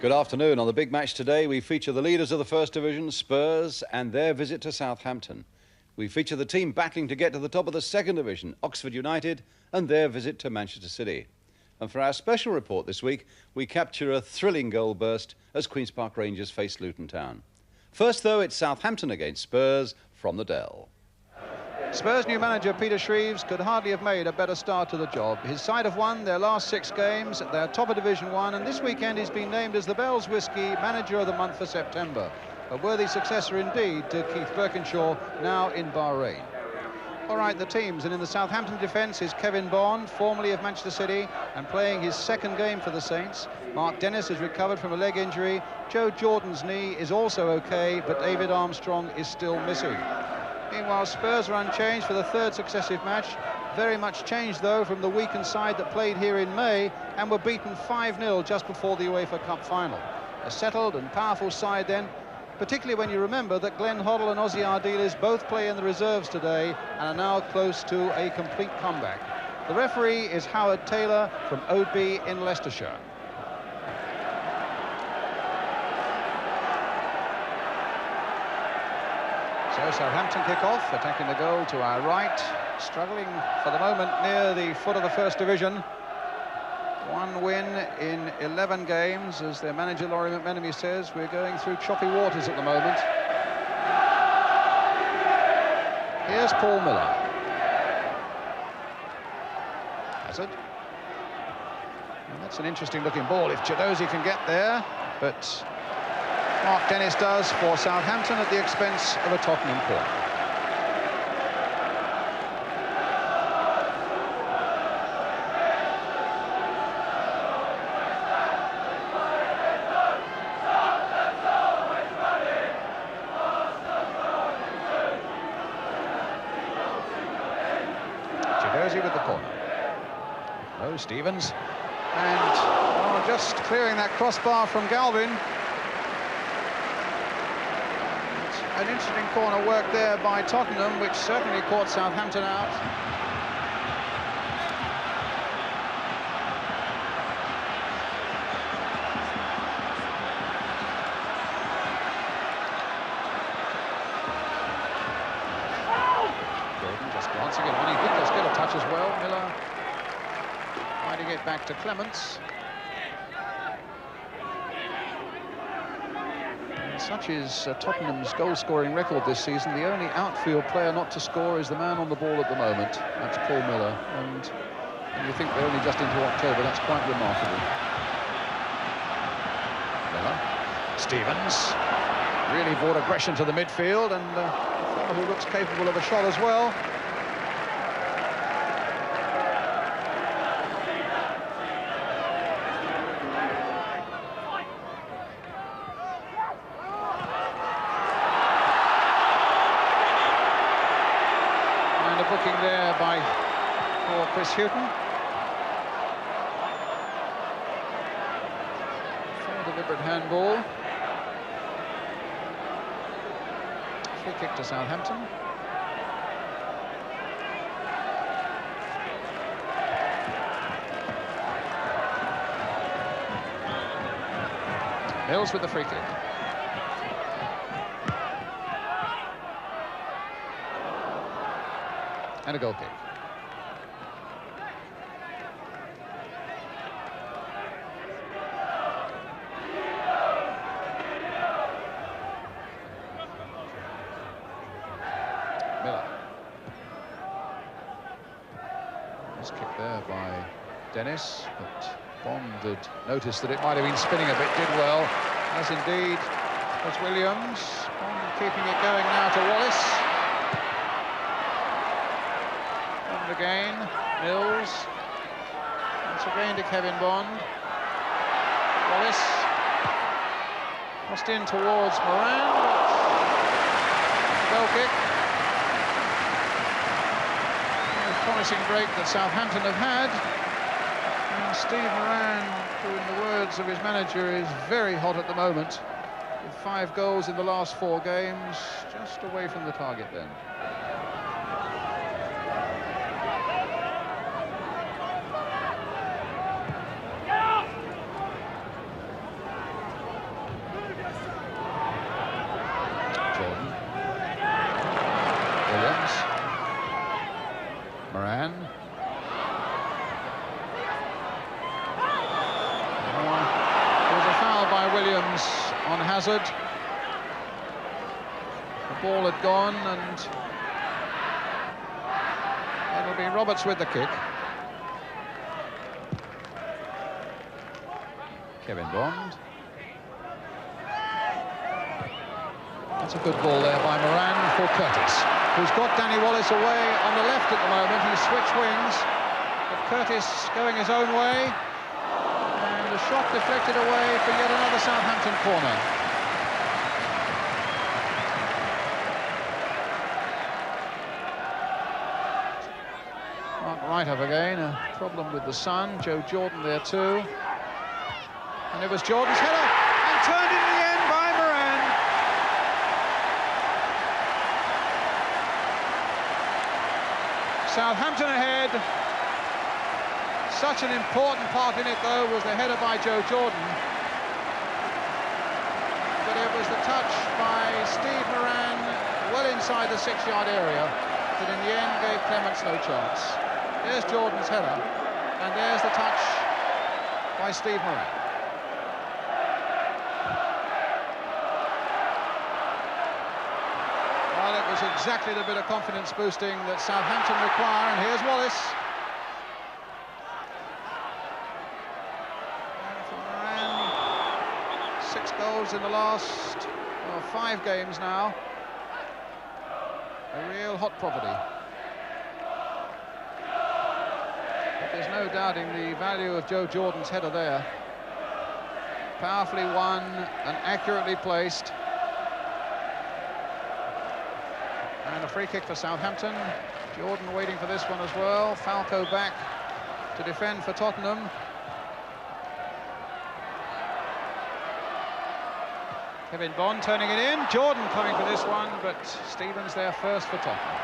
Good afternoon. On the big match today, we feature the leaders of the First Division, Spurs, and their visit to Southampton. We feature the team battling to get to the top of the Second Division, Oxford United, and their visit to Manchester City. And for our special report this week, we capture a thrilling goal burst as Queen's Park Rangers face Luton Town. First, though, it's Southampton against Spurs from the Dell. Spurs' new manager, Peter Shreeves, could hardly have made a better start to the job. His side have won their last 6 games. They're top of Division 1, and this weekend he's been named as the Bell's Whisky Manager of the Month for September. A worthy successor indeed to Keith Birkinshaw, now in Bahrain. All right, the teams, and in the Southampton defence is Kevin Bond, formerly of Manchester City, and playing his 2nd game for the Saints. Mark Dennis has recovered from a leg injury. Joe Jordan's knee is also OK, but David Armstrong is still missing. Meanwhile, Spurs are unchanged for the 3rd successive match. Very much changed, though, from the weakened side that played here in May and were beaten 5-0 just before the UEFA Cup final. A settled and powerful side then, particularly when you remember that Glenn Hoddle and Ozzy Ardiles both play in the reserves today and are now close to a complete comeback. The referee is Howard Taylor from Oadby in Leicestershire. So Southampton kick off, attacking the goal to our right, struggling for the moment near the foot of the First Division. 1 win in 11 games, as their manager Laurie McMenemy says. We're going through choppy waters at the moment. Here's Paul Miller. Hazard. And that's an interesting looking ball if Chidozie can get there, but Mark Dennis does for Southampton at the expense of a Tottenham corner. Chidozie with the corner. Oh, Stevens. And just clearing that crossbar from Galvin. An interesting corner work there by Tottenham, which certainly caught Southampton out. Jordan just glancing it on. He did just get a touch as well. Miller trying to get back to Clements. Such is Tottenham's goal-scoring record this season. The only outfield player not to score is the man on the ball at the moment. That's Paul Miller. And you think they're only just into October. That's quite remarkable. Miller. Stevens. Really brought aggression to the midfield, and a fellow who looks capable of a shot as well. Booking there for Chris Hughton. Fair deliberate handball. Free kick to Southampton. Mills with the free kick. And a goal kick. Miller. Nice kick there by Dennis, but Bond had noticed that it might have been spinning a bit, did well, as indeed was Williams. Bond keeping it going now to Wallace. Again, Mills. Once again to Kevin Bond. Wallace. Crossed in towards Moran. Goal kick. A promising break that Southampton have had. And Steve Moran, who in the words of his manager is very hot at the moment, with 5 goals in the last 4 games, just away from the target then. Wallace on Hazard. The ball had gone, and it'll be Roberts with the kick. Kevin Bond. That's a good ball there by Moran for Curtis, who's got Danny Wallace away on the left at the moment. He's switched wings, but Curtis going his own way, and the shot deflected away for yet another Southampton corner. Mark Wright up again, a problem with the sun. Joe Jordan there too. And it was Jordan's header, and turned in the end by Moran. Southampton ahead. Such an important part in it, though, was the header by Joe Jordan. But it was the touch by Steve Moran, well inside the 6-yard area, that in the end gave Clements no chance. There's Jordan's header, and there's the touch by Steve Moran. Well, it was exactly the bit of confidence boosting that Southampton require, and here's Wallace. And for Moran, 6 goals in the last 5 games now. A real hot property. But there's no doubting the value of Joe Jordan's header there. Powerfully won and accurately placed. And a free kick for Southampton. Jordan waiting for this one as well. Falco back to defend for Tottenham. Kevin Bond turning it in. Jordan coming for this one, but Stevens there first for Tottenham.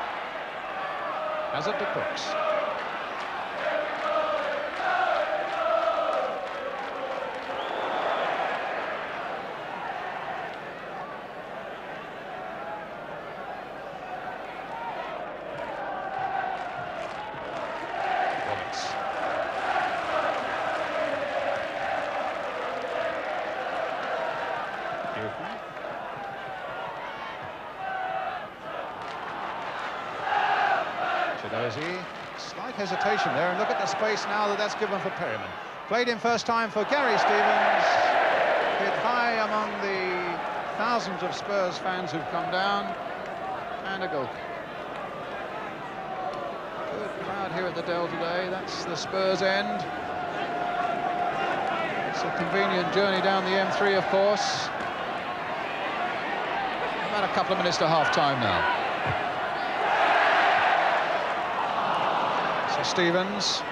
Hazard to Crooks. Slight hesitation there, and look at the space now that's given for Perryman. Played in first time for Gary Stevens. Hit high among the thousands of Spurs fans who've come down, and a goal. Good crowd here at the Dell today. That's the Spurs end. It's a convenient journey down the M3, of course. About a couple of minutes to half-time now. Stevens.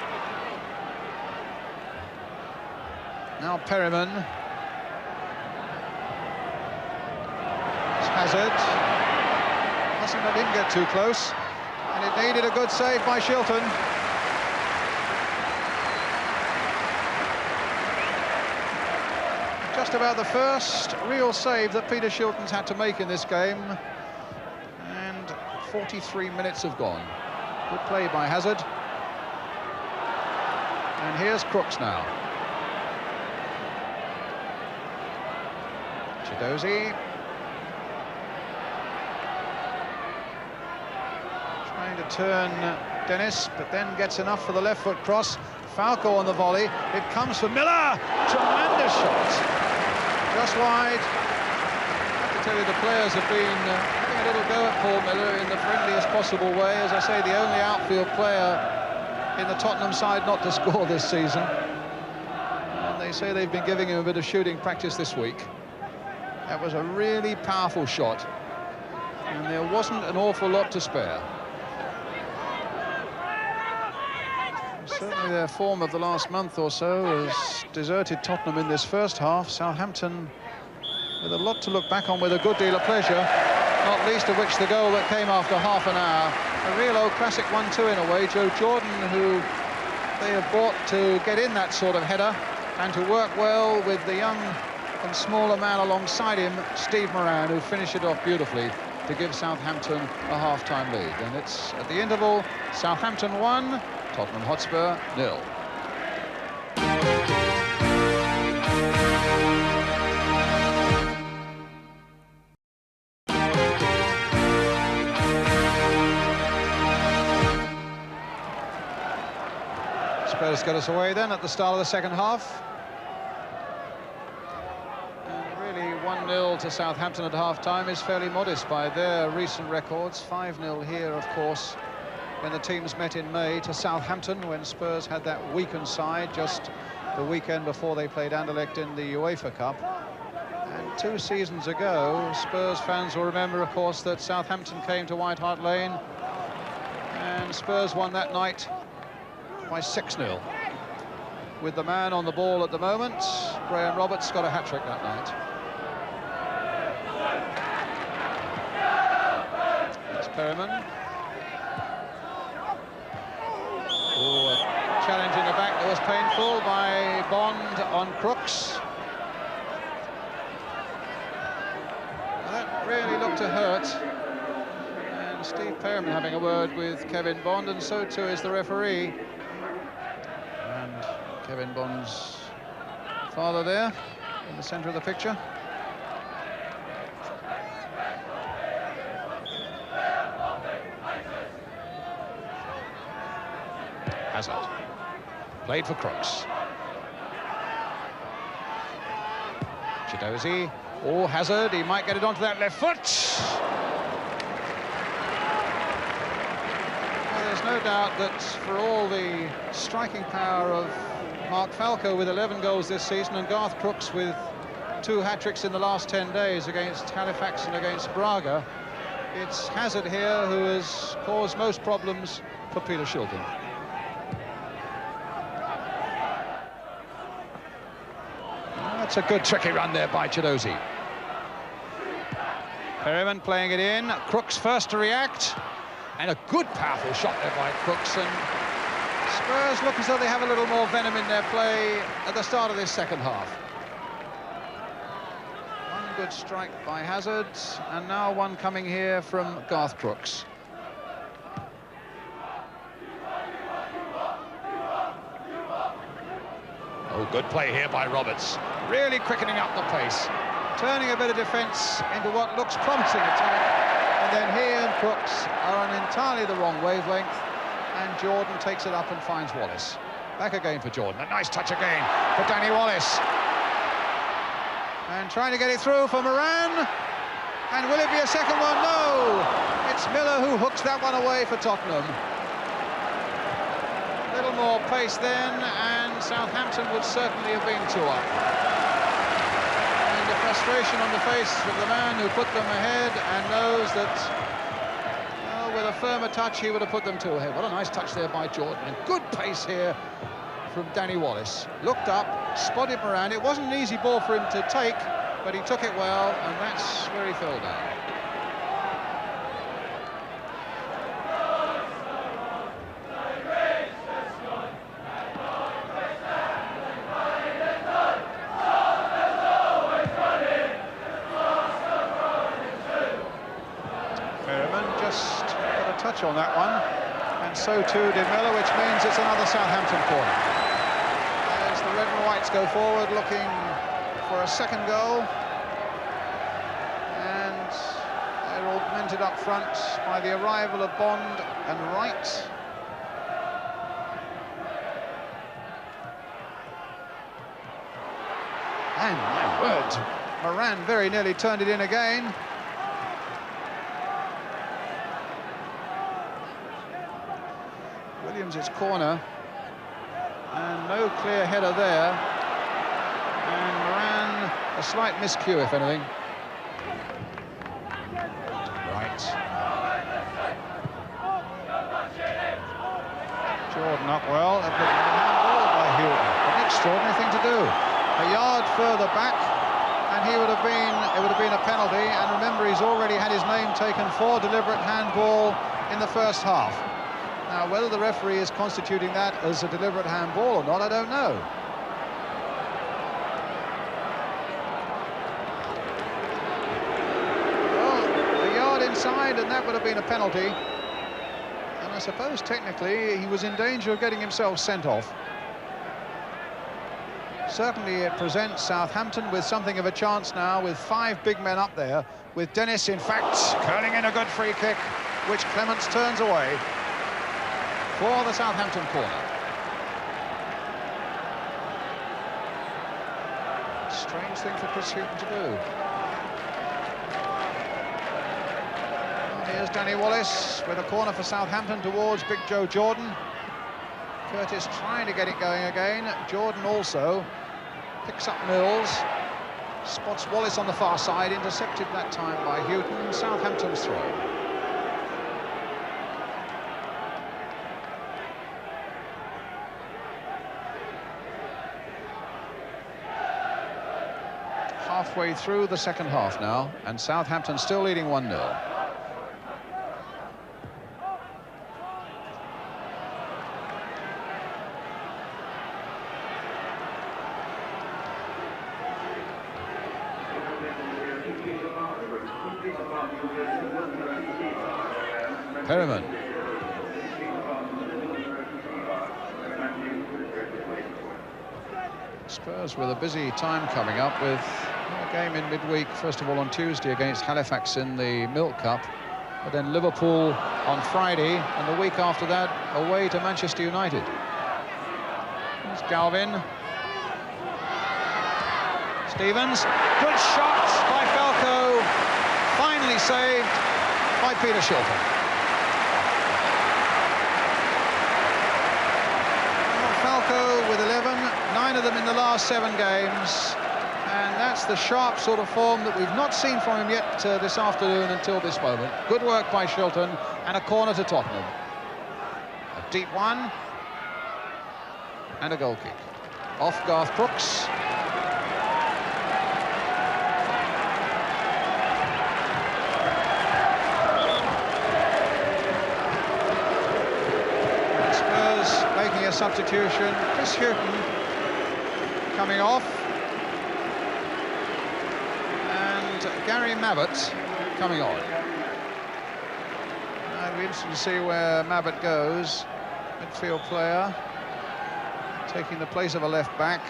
Now Perryman. It's Hazard. Hasn't let him get too close. And it needed a good save by Shilton. Just about the first real save that Peter Shilton's had to make in this game. And 43 minutes have gone. Good play by Hazard. And here's Crooks now. Chidozie. Trying to turn Dennis, but then gets enough for the left foot cross. Falco on the volley. It comes for Miller. Tremendous shot. Just wide. I have to tell you, the players have been having a little go at Paul Miller in the friendliest possible way. As I say, the only outfield player in the Tottenham side not to score this season. And they say they've been giving him a bit of shooting practice this week. That was a really powerful shot, and there wasn't an awful lot to spare. Certainly their form of the last month or so has deserted Tottenham in this first half. Southampton with a lot to look back on with a good deal of pleasure, not least of which the goal that came after half an hour. A real old classic 1-2 in a way. Joe Jordan, who they have brought to get in that sort of header and to work well with the young and smaller man alongside him, Steve Moran, who finished it off beautifully to give Southampton a half-time lead. And it's at the interval, Southampton 1, Tottenham Hotspur 0. Spurs got us away then at the start of the second half. And really 1-0 to Southampton at half-time is fairly modest by their recent records. 5-0 here, of course, when the teams met in May to Southampton, when Spurs had that weakened side just the weekend before they played Anderlecht in the UEFA Cup. And 2 seasons ago, Spurs fans will remember, of course, that Southampton came to White Hart Lane and Spurs won that night by 6-0. With the man on the ball at the moment, Graham Roberts got a hat-trick that night. It's Perryman. Oh, a challenge in the back that was painful by Bond on Crooks. That really looked to hurt. And Steve Perryman having a word with Kevin Bond, and so too is the referee. And Kevin Bond's father there in the centre of the picture. Hazard. Played for Crooks. Chidozie. Oh, Hazard, he might get it onto that left foot. Well, there's no doubt that for all the striking power of Mark Falco with 11 goals this season and Garth Crooks with 2 hat-tricks in the last 10 days against Halifax and against Braga, it's Hazard here who has caused most problems for Peter Shilton. That's a good tricky run there by Chidozie. Perryman playing it in. Crooks first to react. And a good powerful shot there by Crooks. And Spurs look as though they have a little more venom in their play at the start of this second half. One good strike by Hazard. And now one coming here from Garth Crooks. Oh, good play here by Roberts. Really quickening up the pace. Turning a bit of defence into what looks promising attack. And then he and Crooks are on entirely the wrong wavelength. And Jordan takes it up and finds Wallace. Back again for Jordan. A nice touch again for Danny Wallace. And trying to get it through for Moran. And will it be a second one? No! It's Miller who hooks that one away for Tottenham. A little more pace then, and Southampton would certainly have been 2 up. And the frustration on the face of the man who put them ahead and knows that, well, with a firmer touch, he would have put them 2 ahead. What a nice touch there by Jordan, and good pace here from Danny Wallace. Looked up, spotted Moran. It wasn't an easy ball for him to take, but he took it well, and that's where he fell down. On that one, and so too did Miller, which means it's another Southampton corner. As the red and whites go forward looking for a second goal, and they're augmented up front by the arrival of Bond and Wright. And my word, Moran very nearly turned it in again. It's corner, and no clear header there, and Moran a slight miscue if anything. Right. Jordan up well, a bit of a handball by Houghton. An extraordinary thing to do. A yard further back, and it would have been a penalty. And remember, he's already had his name taken for deliberate handball in the first half. Now, whether the referee is constituting that as a deliberate handball or not, I don't know. Well, a yard inside, and that would have been a penalty. And I suppose, technically, he was in danger of getting himself sent off. Certainly, it presents Southampton with something of a chance now, with 5 big men up there, with Dennis, in fact, curling in a good free kick, which Clements turns away for the Southampton corner. Strange thing for Chris Hughton to do. And here's Danny Wallace with a corner for Southampton towards Big Joe Jordan. Curtis trying to get it going again. Jordan also picks up Mills. Spots Wallace on the far side, intercepted that time by Hughton. Southampton's throw. Halfway through the second half now, and Southampton still leading 1-0. Perryman. Spurs with a busy time coming up with a game in midweek, first of all on Tuesday against Halifax in the Milk Cup, but then Liverpool on Friday, and the week after that away to Manchester United. There's Galvin. Stevens, good shot by Falco, finally saved by Peter Shilton. Falco with 11, 9 of them in the last 7 games, and that's the sharp sort of form that we've not seen from him yet this afternoon until this moment. Good work by Shilton, and a corner to Tottenham. A deep one, and a goal kick. Off Garth Brooks. Making a substitution, Chris Hughton coming off, and Gary Mabbott coming on. It'll be interesting to see where Mabbott goes. Midfield player, taking the place of a left back.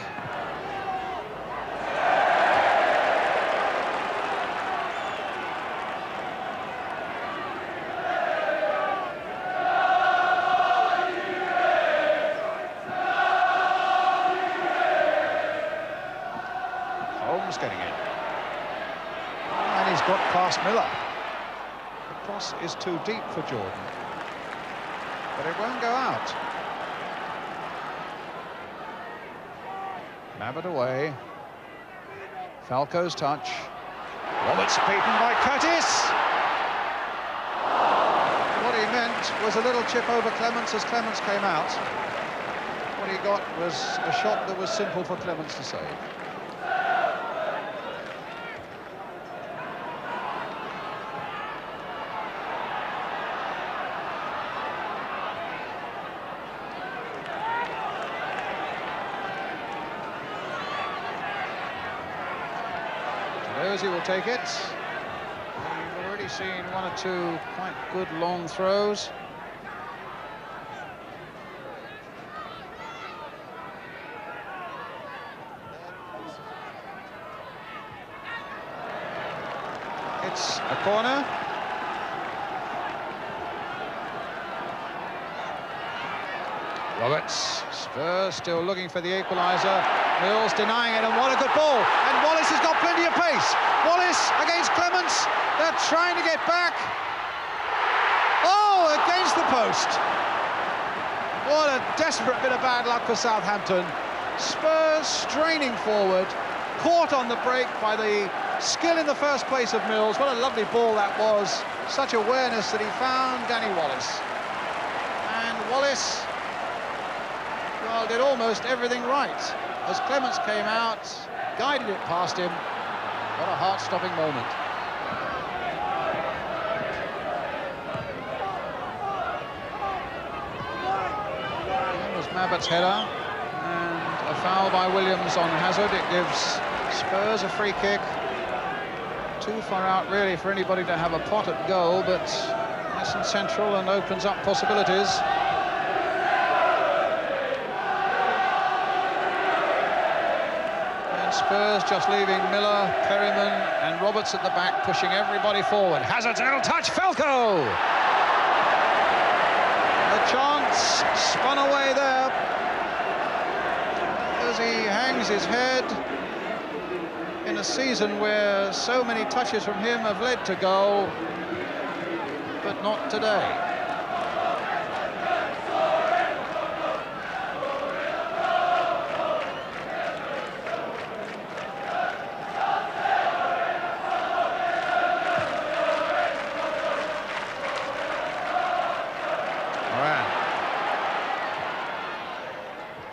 Getting in, and he's got past Miller. The cross is too deep for Jordan, but it won't go out. Mabbott away. Falco's touch. Roberts beaten by Curtis. What he meant was a little chip over Clements as Clements came out. What he got was a shot that was simple for Clements to save. He will take it. We've already seen 1 or 2 quite good long throws. It's a corner. Roberts. Spurs still looking for the equaliser. Mills denying it, and what a good ball. And Wallace has got plenty of pace. Wallace against Clements. They're trying to get back. Oh, against the post. What a desperate bit of bad luck for Southampton. Spurs straining forward, caught on the break by the skill in the first place of Mills. What a lovely ball that was. Such awareness that he found Danny Wallace. And Wallace, well, did almost everything right. As Clements came out, guided it past him. What a heart-stopping moment. That was Mabbott's header, and a foul by Williams on Hazard. It gives Spurs a free kick. Too far out, really, for anybody to have a pot at goal, but nice and central and opens up possibilities. Spurs just leaving Miller, Perryman and Roberts at the back, pushing everybody forward. Hazard's a little touch, Falco! The chance spun away there as he hangs his head. a season where so many touches from him have led to goal, but not today.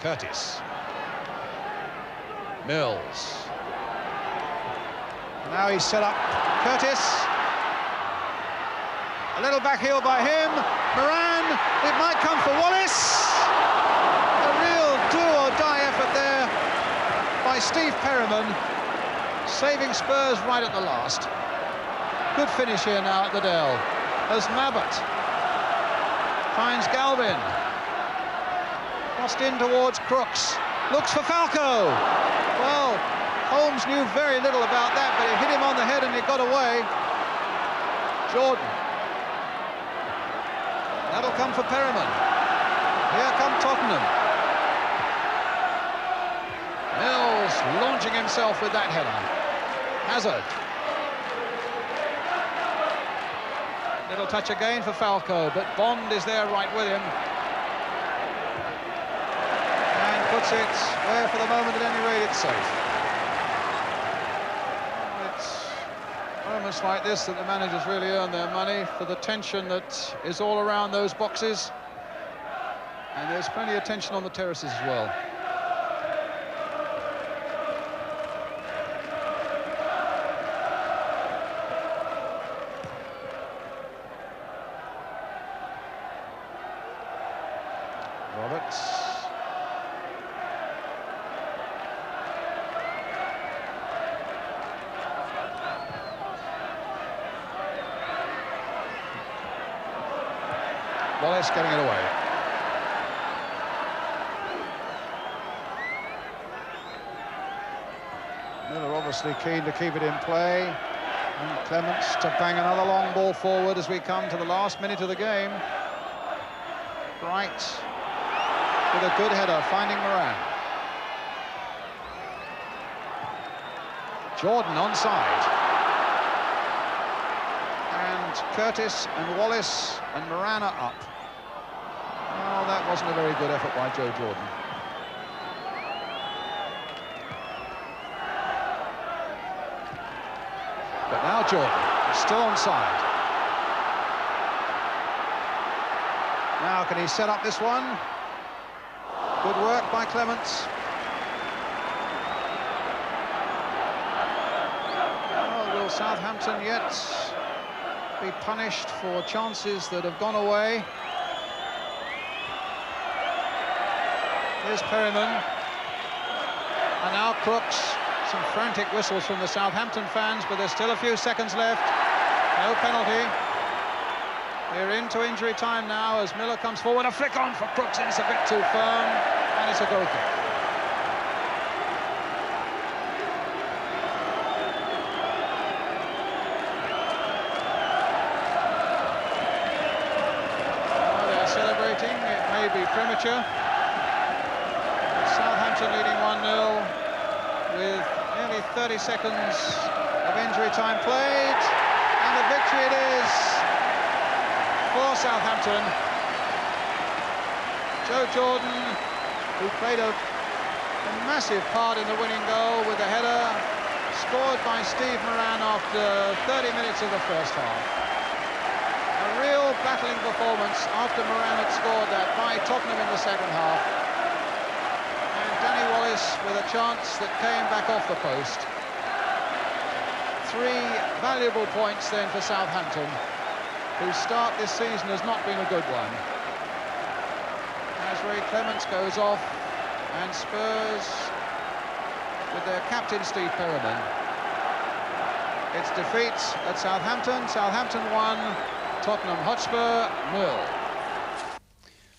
Curtis. Mills. Now he's set up. Curtis. A little back heel by him. Moran. It might come for Wallace. A real do-or-die effort there by Steve Perryman, saving Spurs right at the last. Good finish here now at the Dell, as Mabbott finds Galvin. Crossed in towards Crooks, looks for Falco. Well, Holmes knew very little about that, but it hit him on the head and it got away. Jordan. That'll come for Perryman. Here come Tottenham. Mills launching himself with that header. Hazard. Little touch again for Falco, but Bond is there right with him. Puts it where, for the moment, at any rate, it's safe. It's moments like this that the managers really earn their money, for the tension that is all around those boxes. And there's plenty of tension on the terraces as well. Roberts. Wallace getting it away. Miller obviously keen to keep it in play. And Clements to bang another long ball forward as we come to the last minute of the game. Bright with a good header, finding Moran. Jordan onside. Curtis and Wallace and Moran are up. Oh, that wasn't a very good effort by Joe Jordan. But now Jordan is still onside. Now can he set up this one? Good work by Clements. Oh, will Southampton yet be punished for chances that have gone away? Here's Perryman. And now Crooks. Some frantic whistles from the Southampton fans, but there's still a few seconds left. No penalty. We're into injury time now as Miller comes forward. A flick on for Crooks, and it's a bit too firm, and it's a goal kick. Premature. Southampton leading 1-0 with nearly 30 seconds of injury time played, and the victory it is for Southampton. Joe Jordan, who played a massive part in the winning goal with a header scored by Steve Moran after 30 minutes of the first half. A real battling performance after Moran had scored that by Tottenham in the second half. And Danny Wallace with a chance that came back off the post. 3 valuable points then for Southampton, whose start this season has not been a good one. As Ray Clements goes off, and Spurs with their captain Steve Perryman. It's defeat at Southampton. Southampton 1. Tottenham Hotspur 0.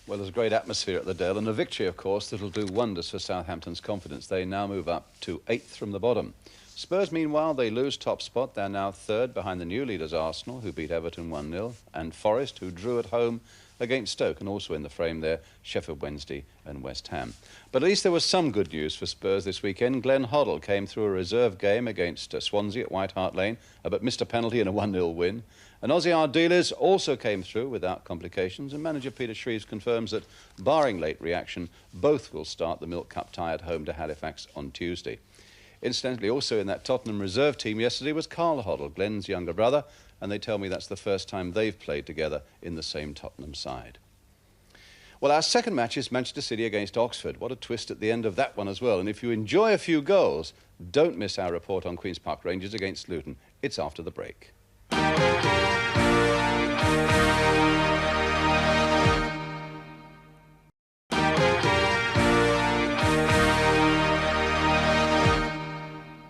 Well, there's a great atmosphere at the Dell, and a victory, of course, that'll do wonders for Southampton's confidence. They now move up to 8th from the bottom. Spurs, meanwhile, they lose top spot. They're now third behind the new leaders Arsenal, who beat Everton 1-0, and Forest, who drew at home against Stoke, and also in the frame there, Sheffield Wednesday and West Ham. But at least there was some good news for Spurs this weekend. Glenn Hoddle came through a reserve game against Swansea at White Hart Lane, but missed a penalty in a 1-0 win. And Ossie Ardiles also came through without complications, and manager Peter Shreeves confirms that, barring late reaction, both will start the Milk Cup tie at home to Halifax on Tuesday. Incidentally, also in that Tottenham reserve team yesterday was Carl Hoddle, Glenn's younger brother, and they tell me that's the first time they've played together in the same Tottenham side. Well, our second match is Manchester City against Oxford. What a twist at the end of that one as well. And if you enjoy a few goals, don't miss our report on Queen's Park Rangers against Luton. It's after the break.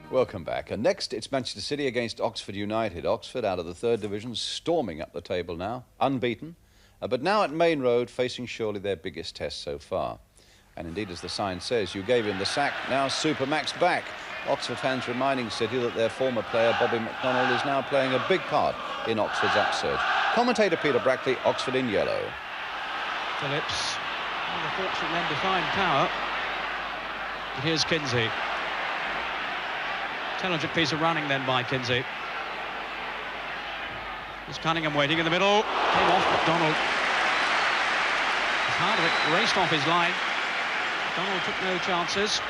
Welcome back. And next, it's Manchester City against Oxford United. Oxford, out of the third division, storming up the table now, unbeaten. But now at Main Road, facing surely their biggest test so far. And indeed, as the sign says, you gave him the sack, now Supermax back. Oxford fans reminding City that their former player, Bobby McDonnell, is now playing a big part in Oxford's upsurge. Commentator Peter Brackley, Oxford in yellow. Phillips, the fortune then to find power. But here's Kinsey. Intelligent piece of running then by Kinsey. There's Cunningham waiting in the middle. Came off McDonnell. Hardwick raced off his line. McDonnell took no chances.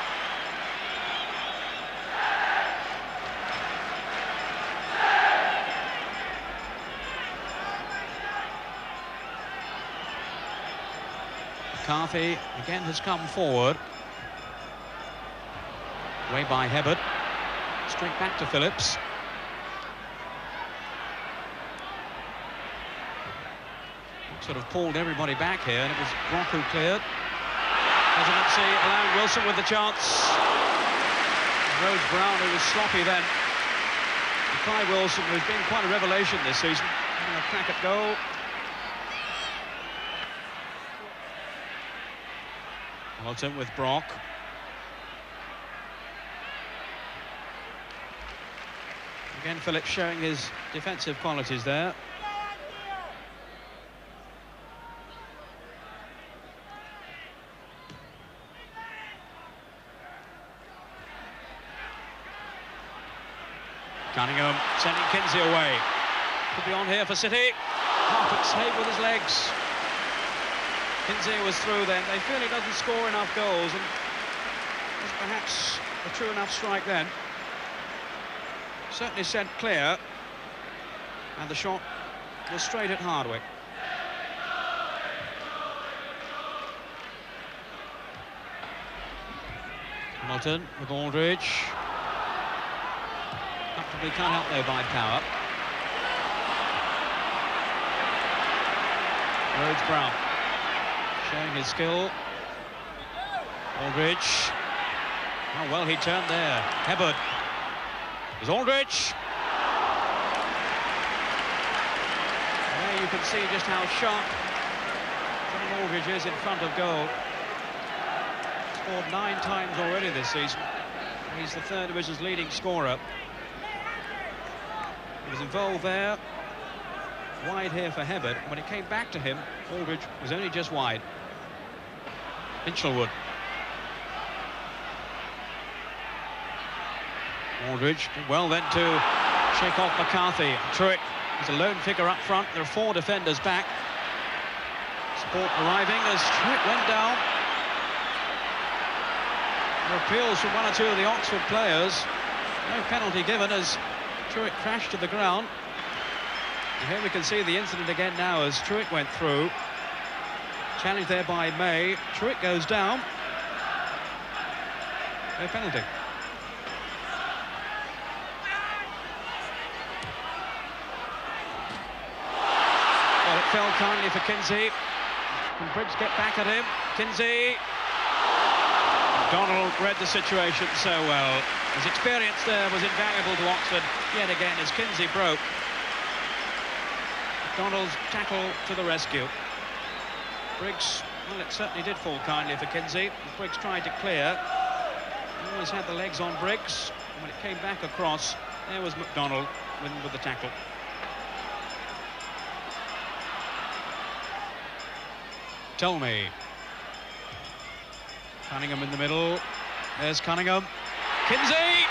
McCarthy again has come forward. Way by Hibbert. Straight back to Phillips. Sort of pulled everybody back here, and it was Brock who cleared. Presidency allowing Wilson with the chance. Rhodes Brown, who was sloppy then. And Clive Wilson, who's been quite a revelation this season, having a crack at goal. Hamilton with Brock. Again, Phillips showing his defensive qualities there. Cunningham sending Kinsey away. Could be on here for City. Carpet saved with his legs. Kinsey was through then. They feel he doesn't score enough goals, and was perhaps a true enough strike then. Certainly sent clear, and the shot was straight at Hardwick. Hamilton with Aldridge. Comfortably cut out though by Power. Rhodes Brown showing his skill. Aldridge. How well he turned there. Hibbert. Is Aldridge. There you can see just how sharp John Aldridge is in front of goal. Scored 9 times already this season. He's the third division's leading scorer. He was involved there. Wide here for Hibbert. When it came back to him, Aldridge was only just wide. Hinchelwood. Aldridge did well then to shake off McCarthy. Truitt is a lone figure up front. There are 4 defenders back. Support arriving as Truitt went down. There are appeals from 1 or 2 of the Oxford players. No penalty given as Truitt crashed to the ground. And here we can see the incident again now as Truitt went through. Challenged there by May. Truitt goes down. No penalty. Well, it fell kindly for Kinsey. Can Briggs get back at him? Kinsey. Donald read the situation so well. His experience there was invaluable to Oxford yet again as Kinsey broke. Donald's tackle to the rescue. Briggs, well, it certainly did fall kindly for Kinsey. Briggs tried to clear. He always had the legs on Briggs. When it came back across, there was McDonald with the tackle. Tolmie. Cunningham in the middle. There's Cunningham. Kinsey!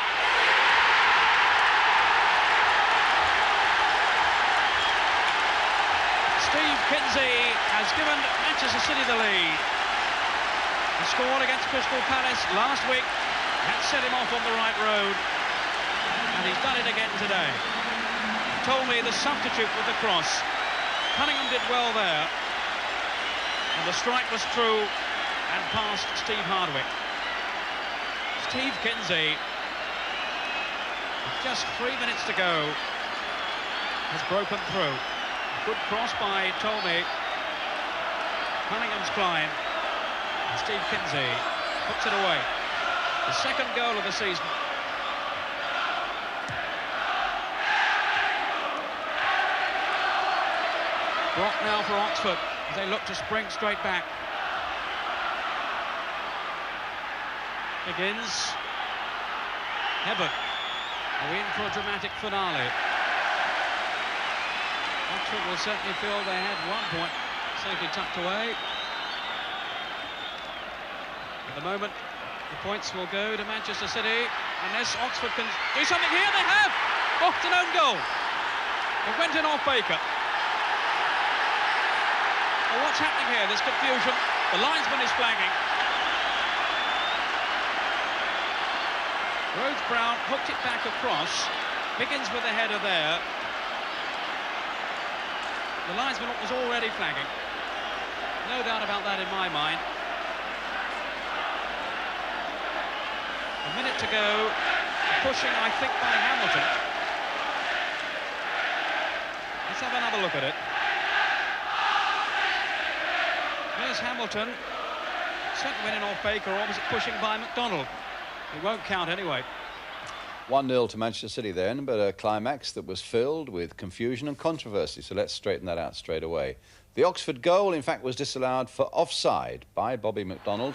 Steve Kinsey has given Manchester City the lead. He scored against Crystal Palace last week. That set him off on the right road. And he's done it again today. Tolmie, the substitute with the cross. Cunningham did well there. And the strike was true and past Steve Hardwick. Steve Kinsey, with just 3 minutes to go, has broken through. Good cross by Tolmie. Cunningham's climb. And Steve Kinsey puts it away. The second goal of the season. Block now for Oxford as they look to spring straight back. Begins. Hebert. Are we in for a dramatic finale? Oxford will certainly feel they had 1 point safely tucked away. At the moment, the points will go to Manchester City unless Oxford can do something here. They have! Oh, it's an own goal. It went in off Baker. Well, what's happening here? There's confusion. The linesman is flagging. Rhodes-Brown hooked it back across. Higgins with the header there. The linesman was already flagging. No doubt about that in my mind. A minute to go. Pushing, I think, by Hamilton. Let's have another look at it. There's Hamilton. Certainly went in off Baker, or was it pushing by McDonald? It won't count anyway. 1-0 to Manchester City then, but a climax that was filled with confusion and controversy, so let's straighten that out straight away. The Oxford goal, in fact, was disallowed for offside by Bobby McDonald.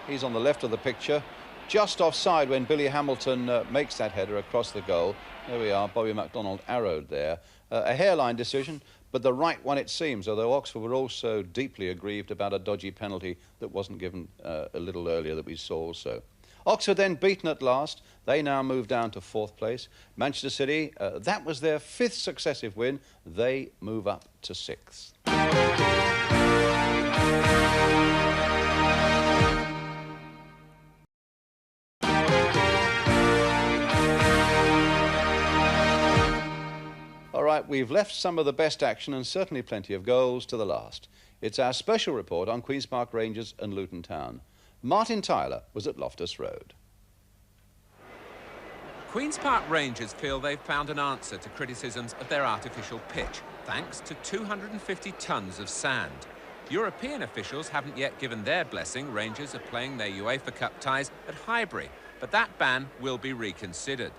He's on the left of the picture, just offside when Billy Hamilton makes that header across the goal. There we are, Bobby McDonald arrowed there. A hairline decision, but the right one it seems, although Oxford were also deeply aggrieved about a dodgy penalty that wasn't given a little earlier that we saw also. Oxford then beaten at last. They now move down to 4th place. Manchester City, that was their 5th successive win. They move up to 6th. All right, we've left some of the best action and certainly plenty of goals to the last. It's our special report on Queen's Park Rangers and Luton Town. Martin Tyler was at Loftus Road. Queen's Park Rangers feel they've found an answer to criticisms of their artificial pitch, thanks to 250 tonnes of sand. European officials haven't yet given their blessing. Rangers are playing their UEFA Cup ties at Highbury, but that ban will be reconsidered.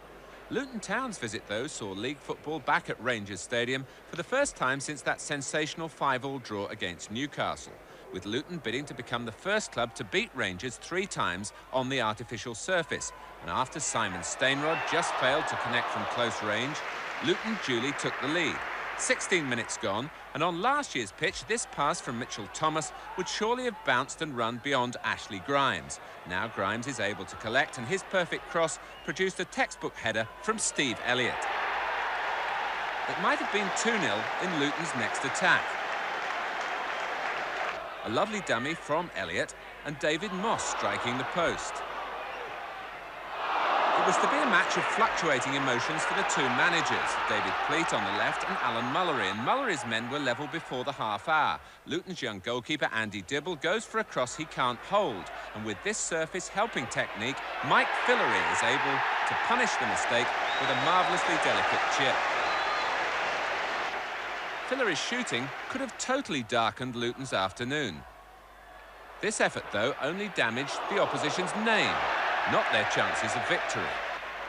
Luton Town's visit, though, saw league football back at Rangers Stadium for the first time since that sensational 5-5 draw against Newcastle, with Luton bidding to become the first club to beat Rangers 3 times on the artificial surface. And after Simon Stainrod just failed to connect from close range, Luton duly took the lead. 16 minutes gone, and on last year's pitch, this pass from Mitchell Thomas would surely have bounced and run beyond Ashley Grimes. Now Grimes is able to collect, and his perfect cross produced a textbook header from Steve Elliott. It might have been 2-0 in Luton's next attack. A lovely dummy from Elliott, and David Moss striking the post. It was to be a match of fluctuating emotions for the two managers, David Pleat on the left and Alan Mullery, and Mullery's men were level before the half-hour. Luton's young goalkeeper Andy Dibble goes for a cross he can't hold, and with this surface helping technique, Mike Fillery is able to punish the mistake with a marvellously delicate chip. Fillery's shooting could have totally darkened Luton's afternoon. This effort, though, only damaged the opposition's name, not their chances of victory.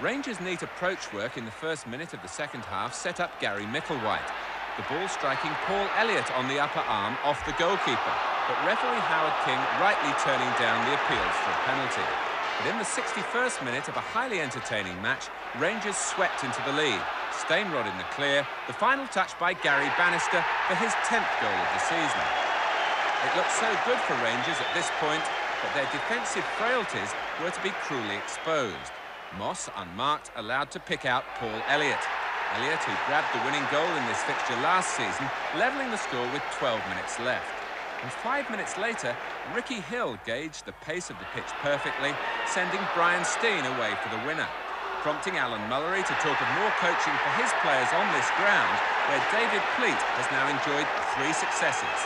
Rangers' neat approach work in the first minute of the second half set up Gary Micklewhite, the ball striking Paul Elliott on the upper arm off the goalkeeper, but referee Howard King rightly turning down the appeals for a penalty. But in the 61st minute of a highly entertaining match, Rangers swept into the lead. Stainrod in the clear, the final touch by Gary Bannister for his 10th goal of the season. It looked so good for Rangers at this point, but their defensive frailties were to be cruelly exposed. Moss, unmarked, allowed to pick out Paul Elliott. Elliott, who grabbed the winning goal in this fixture last season, levelling the score with 12 minutes left. And 5 minutes later, Ricky Hill gauged the pace of the pitch perfectly, sending Brian Steen away for the winner, prompting Alan Mullery to talk of more coaching for his players on this ground, where David Pleat has now enjoyed 3 successes.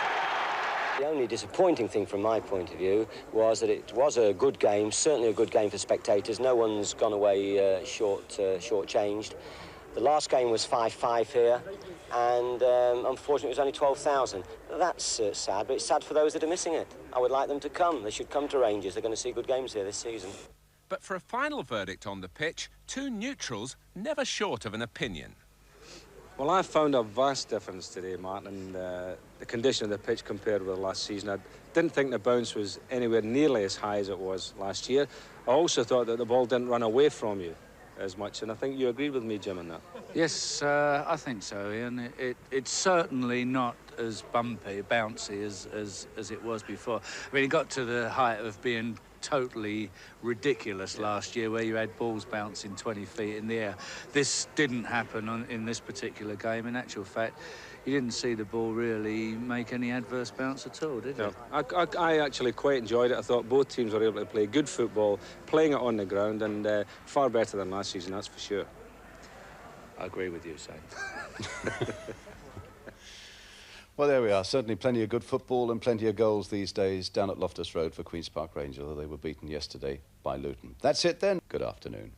The only disappointing thing from my point of view was that it was a good game, certainly a good game for spectators. No one's gone away short-changed. The last game was 5-5 here, and unfortunately it was only 12,000. That's sad, but it's sad for those that are missing it. I would like them to come. They should come to Rangers. They're going to see good games here this season. But for a final verdict on the pitch, 2 neutrals never short of an opinion. Well, I found a vast difference today, Martin, in the condition of the pitch compared with last season. I didn't think the bounce was anywhere nearly as high as it was last year. I also thought that the ball didn't run away from you as much, and I think you agreed with me, Jim, on that. Yes, I think so, Ian. It's certainly not as bouncy as it was before. I mean, it got to the height of being totally ridiculous last year, where you had balls bouncing 20 feet in the air. This didn't happen in this particular game. In actual fact, you didn't see the ball really make any adverse bounce at all, did you? No, I actually quite enjoyed it. I thought both teams were able to play good football, playing it on the ground, and far better than last season, that's for sure. I agree with you, Sam. Well, there we are. Certainly plenty of good football and plenty of goals these days down at Loftus Road for Queen's Park Rangers, although they were beaten yesterday by Luton. That's it then. Good afternoon.